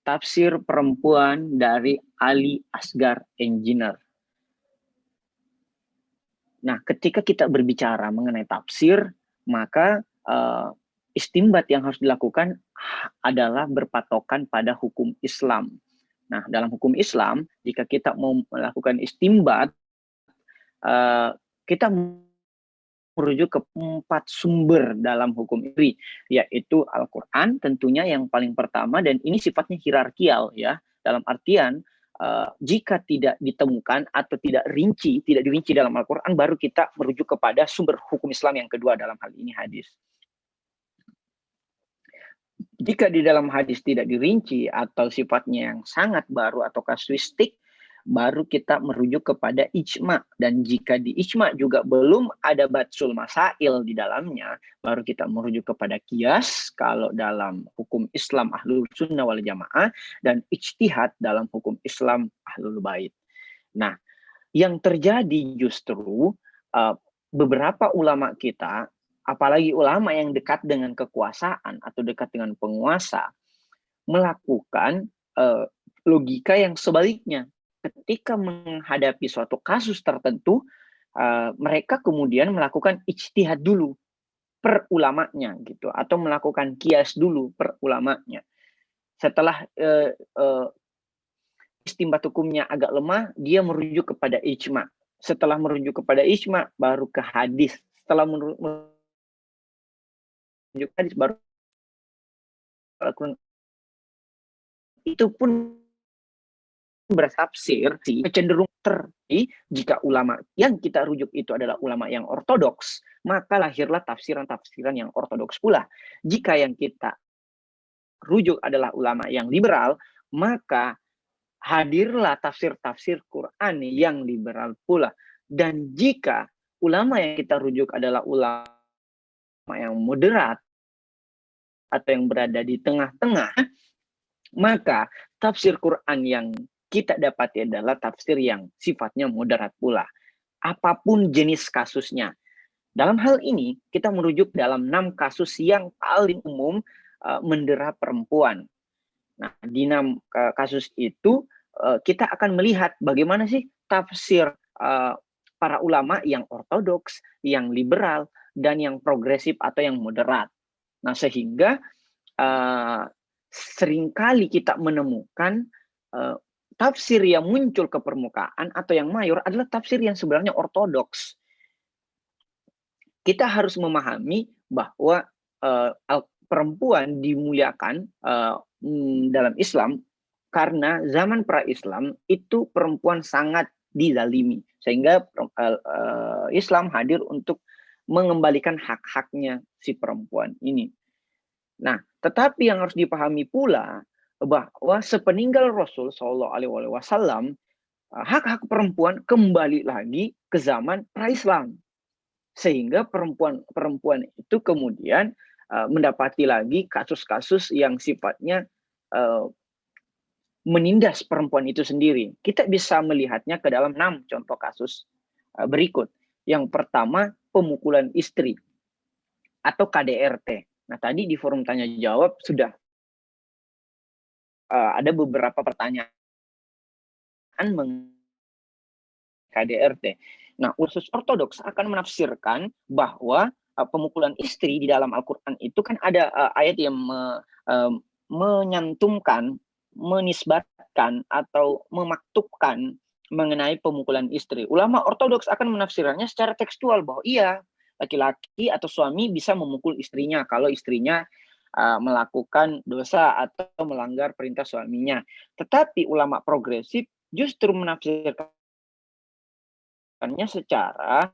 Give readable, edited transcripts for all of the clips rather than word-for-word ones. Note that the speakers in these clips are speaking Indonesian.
tafsir perempuan dari Ali Asgar Engineer. Nah, ketika kita berbicara mengenai tafsir, maka istimbat yang harus dilakukan adalah berpatokan pada hukum Islam. Nah, dalam hukum Islam, jika kita mau melakukan istimbat, kita merujuk ke 4 sumber dalam hukum ini, yaitu Al-Quran tentunya yang paling pertama, dan ini sifatnya hierarkial ya, dalam artian jika tidak ditemukan atau tidak dirinci dalam Al-Quran, baru kita merujuk kepada sumber hukum Islam yang kedua, dalam hal ini hadis. Jika di dalam hadis tidak dirinci atau sifatnya yang sangat baru atau kasuistik, baru kita merujuk kepada ijma. Dan jika di ijma juga belum ada batsul masail di dalamnya, baru kita merujuk kepada qiyas kalau dalam hukum Islam Ahlul Sunnah wal Jamaah, dan ijtihad dalam hukum Islam Ahlul Bait. Nah, yang terjadi justru beberapa ulama kita, apalagi ulama yang dekat dengan kekuasaan atau dekat dengan penguasa, melakukan logika yang sebaliknya. Ketika menghadapi suatu kasus tertentu, mereka kemudian melakukan ijtihad dulu per ulamanya gitu, atau melakukan qiyas dulu per ulamanya. Setelah istimbat hukumnya agak lemah, dia merujuk kepada ijma. Setelah merujuk kepada ijma, baru ke hadis. Setelah merujuk hadis, baru itu pun bertafsir cenderung terjadi. Jika ulama yang kita rujuk itu adalah ulama yang ortodoks, maka lahirlah tafsiran-tafsiran yang ortodoks pula. Jika yang kita rujuk adalah ulama yang liberal, maka hadirlah tafsir-tafsir Quran yang liberal pula. Dan jika ulama yang kita rujuk adalah ulama yang moderat atau yang berada di tengah-tengah, maka tafsir Quran yang kita dapati adalah tafsir yang sifatnya moderat pula, apapun jenis kasusnya. Dalam hal ini, kita merujuk dalam 6 kasus yang paling umum mendera perempuan. Nah, di 6 kasus itu, kita akan melihat bagaimana sih tafsir para ulama yang ortodoks, yang liberal, dan yang progresif atau yang moderat. Nah, sehingga seringkali kita menemukan tafsir yang muncul ke permukaan atau yang mayor adalah tafsir yang sebenarnya ortodoks. Kita harus memahami bahwa perempuan dimuliakan dalam Islam karena zaman pra-Islam itu perempuan sangat dizalimi, sehingga Islam hadir untuk mengembalikan hak-haknya si perempuan ini. Nah, tetapi yang harus dipahami pula bahwa sepeninggal Rasul Shallallahu Alaihi Wasallam, hak-hak perempuan kembali lagi ke zaman pra-Islam, sehingga perempuan itu kemudian mendapati lagi kasus-kasus yang sifatnya menindas perempuan itu sendiri. Kita bisa melihatnya ke dalam 6 contoh kasus berikut. Yang pertama, pemukulan istri atau KDRT. Nah, tadi di forum tanya jawab sudah ada beberapa pertanyaan mengenai KDRT. Nah, usus ortodoks akan menafsirkan bahwa pemukulan istri di dalam Al-Quran itu kan ada ayat yang menyantumkan, menisbatkan atau memaktubkan mengenai pemukulan istri. Ulama ortodoks akan menafsirkannya secara tekstual bahwa iya, laki-laki atau suami bisa memukul istrinya kalau istrinya melakukan dosa atau melanggar perintah suaminya. Tetapi ulama progresif justru menafsirkannya secara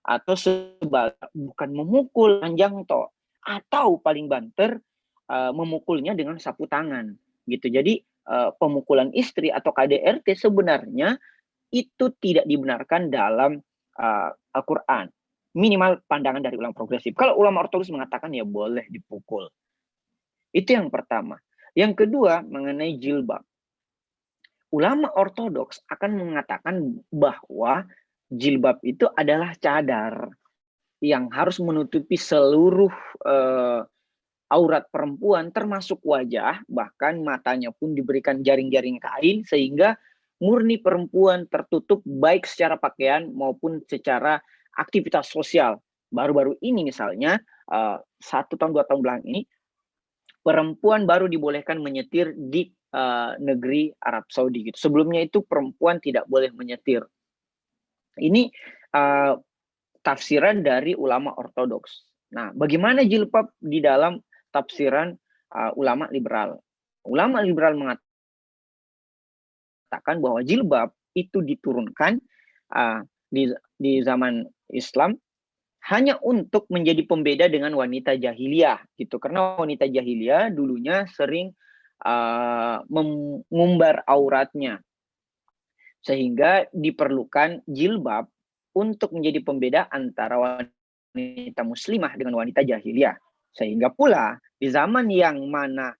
atau sebagai bukan memukul panjang toh, atau paling banter memukulnya dengan sapu tangan gitu. Jadi pemukulan istri atau KDRT sebenarnya itu tidak dibenarkan dalam Al-Quran. Minimal pandangan dari ulama progresif. Kalau ulama ortodoks mengatakan ya boleh dipukul. Itu yang pertama. Yang kedua mengenai jilbab. Ulama ortodoks akan mengatakan bahwa jilbab itu adalah cadar yang harus menutupi seluruh aurat perempuan termasuk wajah, bahkan matanya pun diberikan jaring-jaring kain sehingga murni perempuan tertutup baik secara pakaian maupun secara aktivitas sosial. Baru-baru ini misalnya 1 tahun 2 tahun belakang ini perempuan baru dibolehkan menyetir di negeri Arab Saudi gitu. Sebelumnya itu perempuan tidak boleh menyetir. Ini tafsiran dari ulama ortodoks. Nah, bagaimana jilbab di dalam tafsiran ulama liberal? Ulama liberal mengatakan bahwa jilbab itu diturunkan di zaman Islam hanya untuk menjadi pembeda dengan wanita jahiliyah gitu. Karena wanita jahiliyah dulunya sering mengumbar auratnya. Sehingga diperlukan jilbab untuk menjadi pembeda antara wanita muslimah dengan wanita jahiliyah. Sehingga pula di zaman yang mana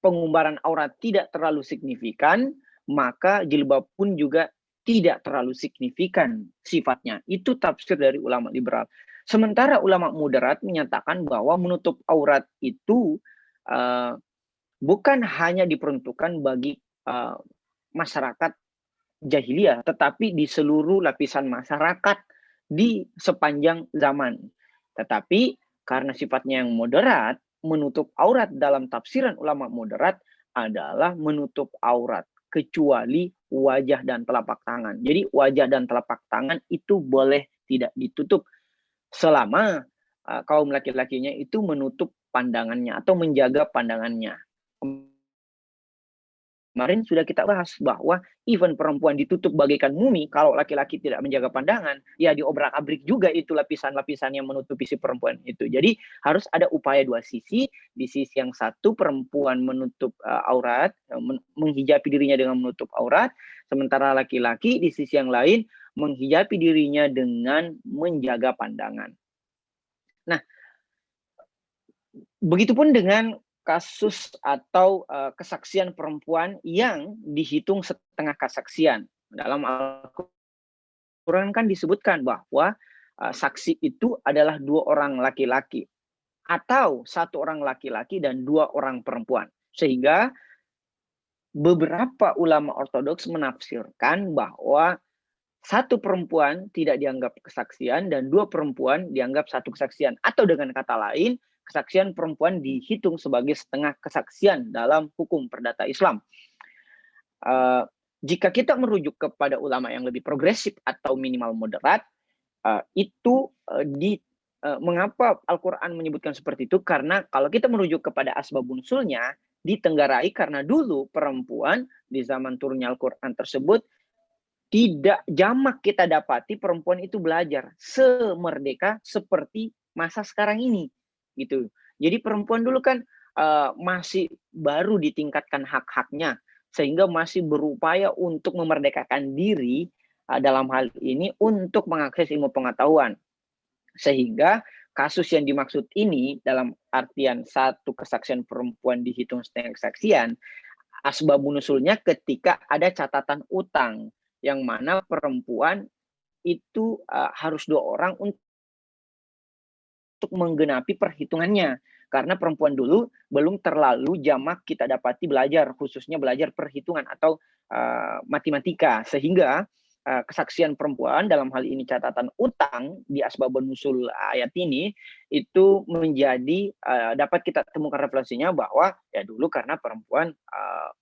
pengumbaran aurat tidak terlalu signifikan, maka jilbab pun juga tidak terlalu signifikan sifatnya. Itu tafsir dari ulama liberal. Sementara ulama moderat menyatakan bahwa menutup aurat itu bukan hanya diperuntukkan bagi masyarakat jahiliyah, tetapi di seluruh lapisan masyarakat di sepanjang zaman. Tetapi karena sifatnya yang moderat, menutup aurat dalam tafsiran ulama moderat adalah menutup aurat kecuali wajah dan telapak tangan. Jadi wajah dan telapak tangan itu boleh tidak ditutup selama kaum laki-lakinya itu menutup pandangannya atau menjaga pandangannya. Kemarin sudah kita bahas bahwa even perempuan ditutup bagaikan mumi, kalau laki-laki tidak menjaga pandangan, ya diobrak-abrik juga itu lapisan-lapisan yang menutupi si perempuan itu. Jadi harus ada upaya dua sisi. Di sisi yang satu perempuan menutup aurat, menghijabi dirinya dengan menutup aurat, sementara laki-laki di sisi yang lain menghijabi dirinya dengan menjaga pandangan. Nah, begitupun dengan kasus atau kesaksian perempuan yang dihitung setengah kesaksian. Dalam Al-Quran kan disebutkan bahwa saksi itu adalah 2 orang laki-laki atau 1 orang laki-laki dan 2 orang perempuan. Sehingga beberapa ulama ortodoks menafsirkan bahwa 1 perempuan tidak dianggap kesaksian dan 2 perempuan dianggap 1 kesaksian. Atau dengan kata lain, kesaksian perempuan dihitung sebagai setengah kesaksian dalam hukum perdata Islam. Jika kita merujuk kepada ulama yang lebih progresif atau minimal moderat, mengapa Al-Quran menyebutkan seperti itu? Karena kalau kita merujuk kepada asbabun nusulnya, ditenggarai karena dulu perempuan di zaman turunnya Al-Quran tersebut tidak jamak kita dapati perempuan itu belajar semerdeka seperti masa sekarang ini gitu. Jadi perempuan dulu kan masih baru ditingkatkan hak-haknya sehingga masih berupaya untuk memerdekakan diri dalam hal ini untuk mengakses ilmu pengetahuan. Sehingga kasus yang dimaksud ini dalam artian 1 kesaksian perempuan dihitung setengah kesaksian, asbabun nusulnya ketika ada catatan utang yang mana perempuan itu harus 2 orang untuk menggenapi perhitungannya. Karena perempuan dulu belum terlalu jamak kita dapati belajar, khususnya belajar perhitungan atau matematika. Sehingga kesaksian perempuan dalam hal ini catatan utang di asbabun nusul ayat ini itu menjadi dapat kita temukan refleksinya bahwa ya dulu karena perempuan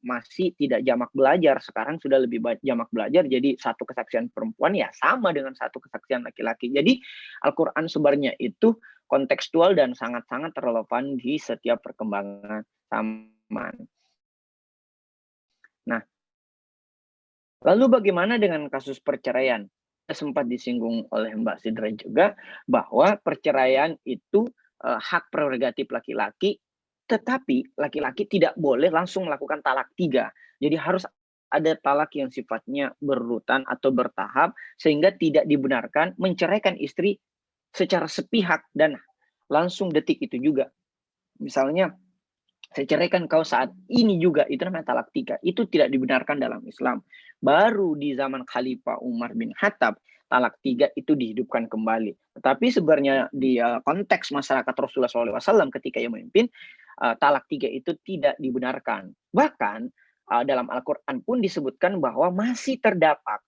masih tidak jamak belajar, sekarang sudah lebih jamak belajar, jadi 1 kesaksian perempuan ya sama dengan 1 kesaksian laki-laki. Jadi Al-Quran sebenarnya itu kontekstual dan sangat-sangat relevan di setiap perkembangan zaman. Nah, lalu bagaimana dengan kasus perceraian? Sempat disinggung oleh Mbak Sidra juga bahwa perceraian itu hak prerogatif laki-laki, tetapi laki-laki tidak boleh langsung melakukan talak 3. Jadi harus ada talak yang sifatnya berurutan atau bertahap sehingga tidak dibenarkan menceraikan istri secara sepihak dan langsung detik itu juga. Misalnya, saya ceraikan kau saat ini juga, itu namanya talak 3. Itu tidak dibenarkan dalam Islam. Baru di zaman Khalifah Umar bin Khattab, talak 3 itu dihidupkan kembali. Tetapi sebenarnya di konteks masyarakat Rasulullah SAW ketika ia memimpin, talak 3 itu tidak dibenarkan. Bahkan dalam Al-Quran pun disebutkan bahwa masih terdapat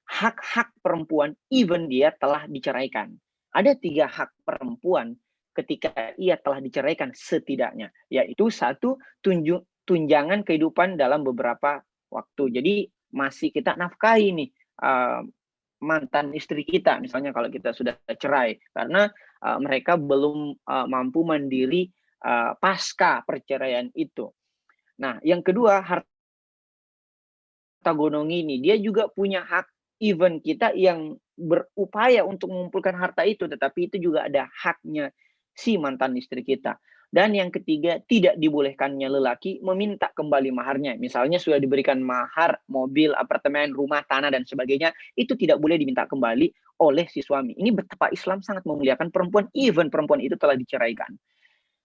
hak-hak perempuan even dia telah diceraikan. Ada 3 hak perempuan ketika ia telah diceraikan setidaknya, yaitu 1, tunjangan kehidupan dalam beberapa waktu. Jadi masih kita nafkahi nih mantan istri kita, misalnya kalau kita sudah cerai, karena mereka belum mampu mandiri pasca perceraian itu. Nah, yang kedua, harta gonong ini, dia juga punya hak, even kita yang berupaya untuk mengumpulkan harta itu, tetapi itu juga ada haknya si mantan istri kita. Dan yang ketiga, tidak dibolehkannya lelaki meminta kembali maharnya. Misalnya sudah diberikan mahar, mobil, apartemen, rumah, tanah, dan sebagainya, itu tidak boleh diminta kembali oleh si suami. Ini betapa Islam sangat memuliakan perempuan, even perempuan itu telah diceraikan.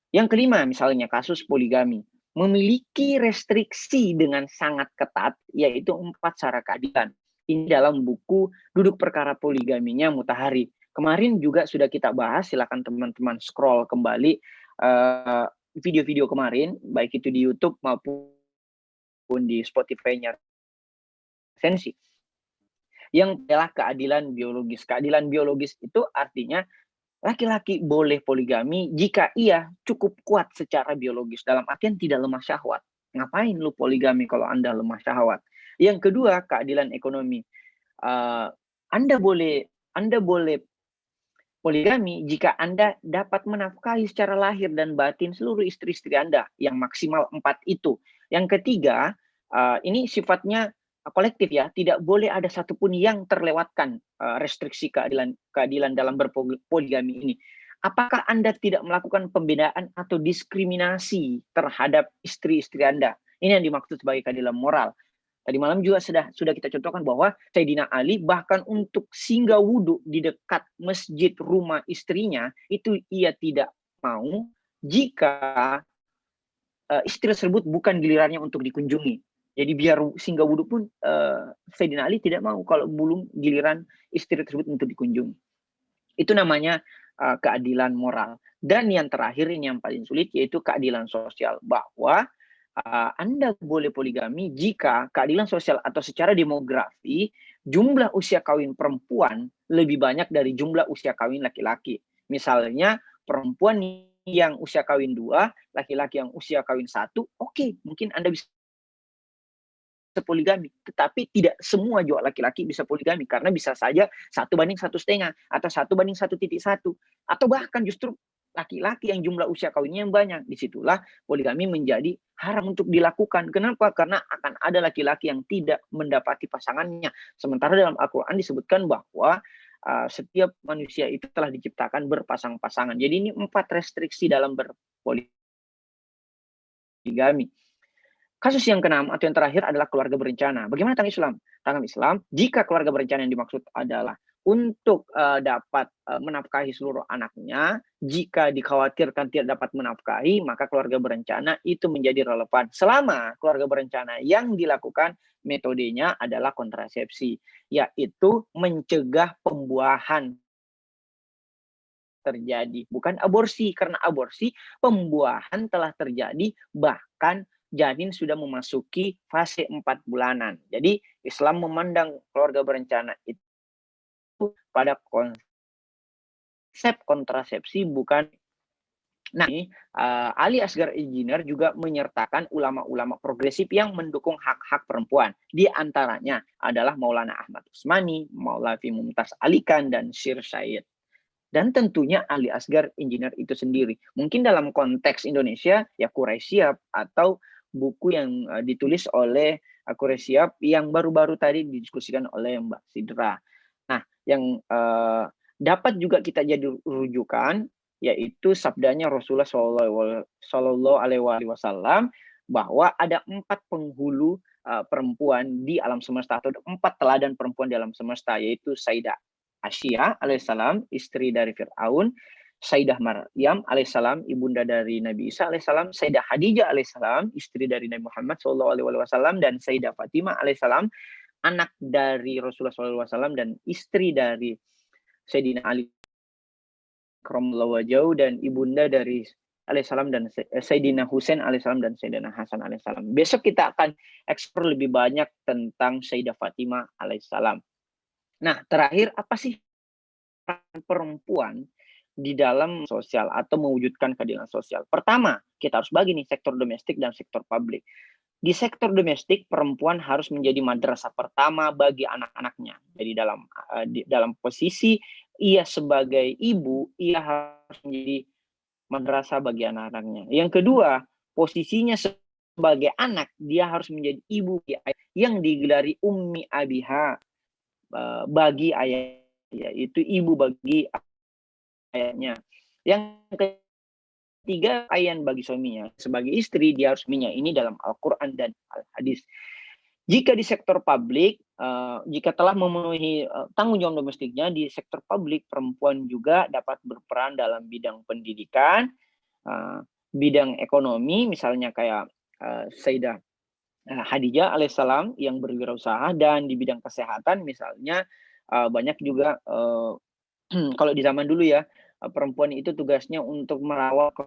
Yang kelima, misalnya kasus poligami. Memiliki restriksi dengan sangat ketat, yaitu 4 syarat keadilan. Ini dalam buku Duduk Perkara Poligaminya Mutahari. Kemarin juga sudah kita bahas, silakan teman-teman scroll kembali video-video kemarin, baik itu di YouTube maupun di Spotify-nya Sensi. Yang adalah keadilan biologis. Keadilan biologis itu artinya laki-laki boleh poligami jika ia cukup kuat secara biologis, dalam artian tidak lemah syahwat. Ngapain lu poligami kalau Anda lemah syahwat? Yang kedua, keadilan ekonomi. Anda boleh poligami jika Anda dapat menafkahi secara lahir dan batin seluruh istri-istri Anda, yang maksimal 4 itu. Yang ketiga, ini sifatnya kolektif ya, tidak boleh ada satupun yang terlewatkan restriksi keadilan dalam berpoligami ini. Apakah Anda tidak melakukan pembedaan atau diskriminasi terhadap istri-istri Anda? Ini yang dimaksud sebagai keadilan moral. Tadi malam juga sudah kita contohkan bahwa Sayyidina Ali bahkan untuk singgah wudhu di dekat masjid rumah istrinya, itu ia tidak mau jika istri tersebut bukan gilirannya untuk dikunjungi. Jadi biar singgah wudhu pun Sayyidina Ali tidak mau kalau belum giliran istri tersebut untuk dikunjungi. Itu namanya keadilan moral. Dan yang terakhir, ini yang paling sulit, yaitu keadilan sosial. Bahwa Anda boleh poligami jika keadilan sosial atau secara demografi jumlah usia kawin perempuan lebih banyak dari jumlah usia kawin laki-laki. Misalnya perempuan yang usia kawin 2, laki-laki yang usia kawin 1, oke, mungkin Anda bisa poligami, tetapi tidak semua juga laki-laki bisa poligami, karena bisa saja 1:1,5 atau 1:1,1, atau bahkan justru laki-laki yang jumlah usia kawinnya yang banyak. Disitulah poligami menjadi haram untuk dilakukan. Kenapa? Karena akan ada laki-laki yang tidak mendapati pasangannya. Sementara dalam Al-Quran disebutkan bahwa setiap manusia itu telah diciptakan berpasang-pasangan. Jadi ini 4 restriksi dalam berpoligami. Kasus yang keenam atau yang terakhir adalah keluarga berencana. Bagaimana tanggapan Islam? Tanggapan Islam, jika keluarga berencana yang dimaksud adalah untuk dapat menafkahi seluruh anaknya, jika dikhawatirkan tidak dapat menafkahi, maka keluarga berencana itu menjadi relevan. Selama keluarga berencana yang dilakukan metodenya adalah kontrasepsi, yaitu mencegah pembuahan terjadi, bukan aborsi. Karena aborsi, pembuahan telah terjadi, bahkan janin sudah memasuki fase 4 bulanan. Jadi Islam memandang keluarga berencana itu pada konsep kontrasepsi, bukan. Nah, Ali Asgar Engineer juga menyertakan ulama-ulama progresif yang mendukung hak-hak perempuan. Di antaranya adalah Maulana Ahmad Usmani, Maulavi Mumtaz Alikan, dan Syir Syed. Dan tentunya Ali Asgar Engineer itu sendiri. Mungkin dalam konteks Indonesia, ya Quraisyab, atau buku yang ditulis oleh Quraisyab yang baru-baru tadi didiskusikan oleh Mbak Sidra. Nah, yang dapat juga kita jadi rujukan, yaitu sabdanya Rasulullah Shallallahu Alaihi Wasallam, bahwa ada 4 penghulu perempuan di alam semesta, atau 4 teladan perempuan di alam semesta, yaitu Sayyidah Asya alaihissalam, istri dari Fir'aun, Sayyidah Maryam alaihissalam, ibunda dari Nabi Isa alaihissalam, Sayyidah Khadijah alaihissalam, istri dari Nabi Muhammad SAW, dan Sayyidah Fatimah alaihissalam, anak dari Rasulullah SAW dan istri dari Sayyidina Ali karramallahu wajhahu dan ibunda dari alaihissalam dan Sayyidina Husain alaihissalam dan Sayyidina Hasan alaihissalam. Besok kita akan eksplor lebih banyak tentang Sayyidah Fatimah alaihissalam. Nah, terakhir apa sih peran perempuan di dalam sosial atau mewujudkan keadilan sosial? Pertama, kita harus bagi nih sektor domestik dan sektor publik. Di sektor domestik, perempuan harus menjadi madrasah pertama bagi anak-anaknya. Jadi dalam posisi ia sebagai ibu, ia harus menjadi madrasah bagi anak-anaknya. Yang kedua, posisinya sebagai anak, dia harus menjadi ibu yang digelari ummi abiha bagi ayah, yaitu ibu bagi ayahnya. Yang ketiga, ayan bagi suaminya. Sebagai istri, dia harus suaminya. Ini dalam Al-Quran dan Al-Hadis. Jika di sektor publik, jika telah memenuhi tanggung jawab domestiknya, di sektor publik, perempuan juga dapat berperan dalam bidang pendidikan, bidang ekonomi, misalnya kayak Sayyidah Khadijah alaihissalam yang berwirausaha, dan di bidang kesehatan, misalnya banyak juga, kalau di zaman dulu ya, perempuan itu tugasnya untuk merawat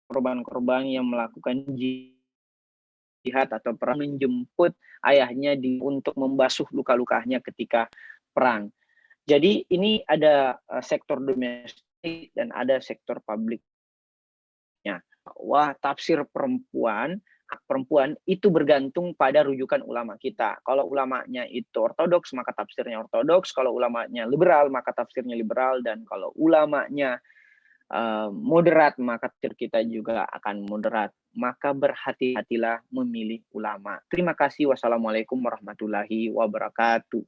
korban-korban yang melakukan jihad atau perang, menjemput ayahnya untuk membasuh luka-lukanya ketika perang. Jadi ini ada sektor domestik dan ada sektor publiknya. Wah, tafsir perempuan itu bergantung pada rujukan ulama kita. Kalau ulamanya itu ortodoks, maka tafsirnya ortodoks. Kalau ulamanya liberal, maka tafsirnya liberal. Dan kalau ulamanya moderat, maka tafsir kita juga akan moderat. Maka berhati-hatilah memilih ulama. Terima kasih. Wassalamualaikum warahmatullahi wabarakatuh.